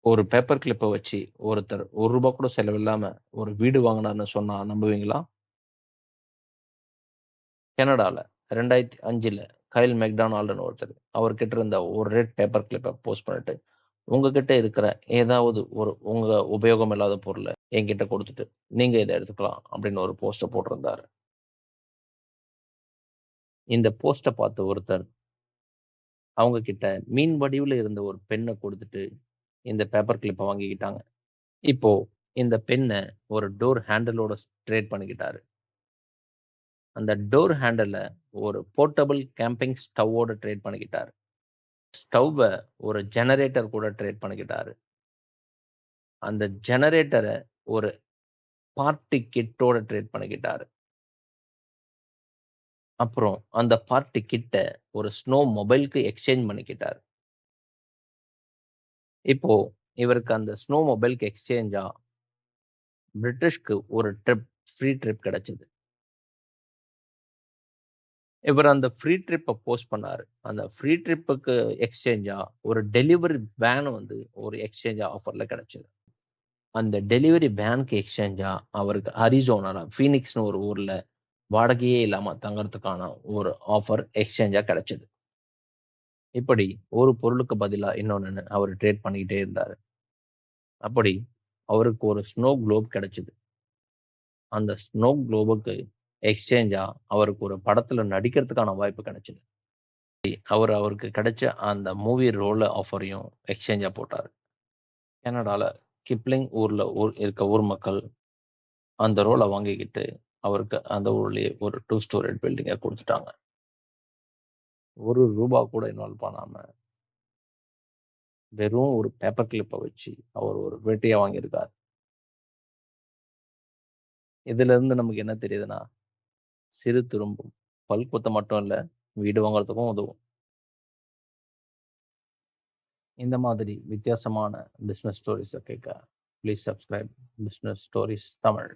ஒரு பேப்பர் கிளிப்ப வச்சு ஒருத்தர் ரூ. 1 கூட செலவில்லாம ஒரு வீடு வாங்குனார்ன்னு சொன்னா நம்புவீங்களா? கனடால 2005ல கைல் மெக்டானால்டுன்னு ஒருத்தர். அவர்கிட்ட இருந்த ஒரு ரெட் பேப்பர் கிளிப்ப போஸ்ட் பண்ணிட்டு, உங்ககிட்ட இருக்கிற ஏதாவது ஒரு உங்க உபயோகம் இல்லாத பொருள என்கிட்ட குடுத்துட்டு, நீங்க இத எடுத்துக்கலாம் அப்படின்னு ஒரு போஸ்ட்ட போட்டிருந்தாரு. இந்த போஸ்ட்ட பார்த்த ஒருத்தர், அவங்க கிட்ட மீன் வடிவுல இருந்த ஒரு பெண்ண குடுத்துட்டு, இந்த பேப்பர் கிளிப்ப வாங்கிக்கிட்டாங்க. இப்போ இந்த பெண்ண ஒரு டோர் ஹேண்டிலோட ட்ரேட் பண்ணிக்கிட்டாரு. அந்த டோர் ஹேண்டில ஒரு போர்ட்டபிள் கேம்பிங் ஸ்டவ்வோட ட்ரேட் பண்ணிக்கிட்டாரு. ஸ்டவ்வ ஒரு ஜெனரேட்டர் கூட ட்ரேட் பண்ணிக்கிட்டாரு. அந்த ஜெனரேட்டர ஒரு பார்ட்டி கிட்டோட ட்ரேட் பண்ணிக்கிட்டாரு. அப்புறம் அந்த பார்ட்டி கிட்ட ஒரு ஸ்னோ மொபைல்க்கு எக்ஸ்சேஞ்ச் பண்ணிக்கிட்டாரு. இப்போ இவருக்கு அந்த ஸ்னோ மொபைல்க்கு எக்ஸ்சேஞ்சா பிரிட்டிஷ்க்கு ஒரு ஃப்ரீ ட்ரிப் கிடைச்சது. இவர் அந்த ஃப்ரீ ட்ரிப்ப போஸ்ட் பண்ணாரு. அந்த ஃப்ரீ ட்ரிப்புக்கு எக்ஸ்சேஞ்சா ஒரு டெலிவரி வேன் வந்து ஒரு எக்ஸ்சேஞ்ச் ஆஃபர்ல கிடைச்சது. அந்த டெலிவரி வேன்க்கு எக்ஸ்சேஞ்சா அவருக்கு அரிசோனால ஃபீனிக்ஸ்னு ஒரு ஊர்ல வாடகையே இல்லாம தங்கறதுக்கான ஒரு ஆஃபர் எக்ஸ்சேஞ்சா கிடைச்சது. இப்படி ஒரு பொருளுக்கு பதிலா இன்னொன்னு அவரு ட்ரேட் பண்ணிக்கிட்டே இருந்தாரு. அப்படி அவருக்கு ஒரு ஸ்னோ குளோப் கிடைச்சது. அந்த ஸ்னோ குளோபுக்கு எக்ஸ்சேஞ்சா அவருக்கு ஒரு படத்துல நடிக்கிறதுக்கான வாய்ப்பு கிடைச்சது. அவருக்கு கிடைச்ச அந்த மூவி ரோல் ஆஃபரையும் எக்ஸ்சேஞ்சா போட்டாரு. கனடால கிப்ளிங் ஊர்ல இருக்க ஊர் மக்கள் அந்த ரோல வாங்கிக்கிட்டு அவருக்கு அந்த ஊர்லயே ஒரு 2 ஸ்டோரேட் பில்டிங்க குடுத்துட்டாங்க. ரூ. 1 கூட இன்வால்வ் பண்ணாம வெறும் ஒரு பேப்பர் கிளிப்ப வச்சு அவர் ஒரு வெட்டியா வாங்கியிருக்காரு. இதுல இருந்து நமக்கு என்ன தெரியுதுன்னா, சிறு துரும்பும் பல் குத்த மட்டும் இல்ல, வீடு வாங்குறதுக்கும் உதவும். இந்த மாதிரி வித்தியாசமான பிசினஸ் ஸ்டோரீஸ கேட்க please subscribe business stories Tamil.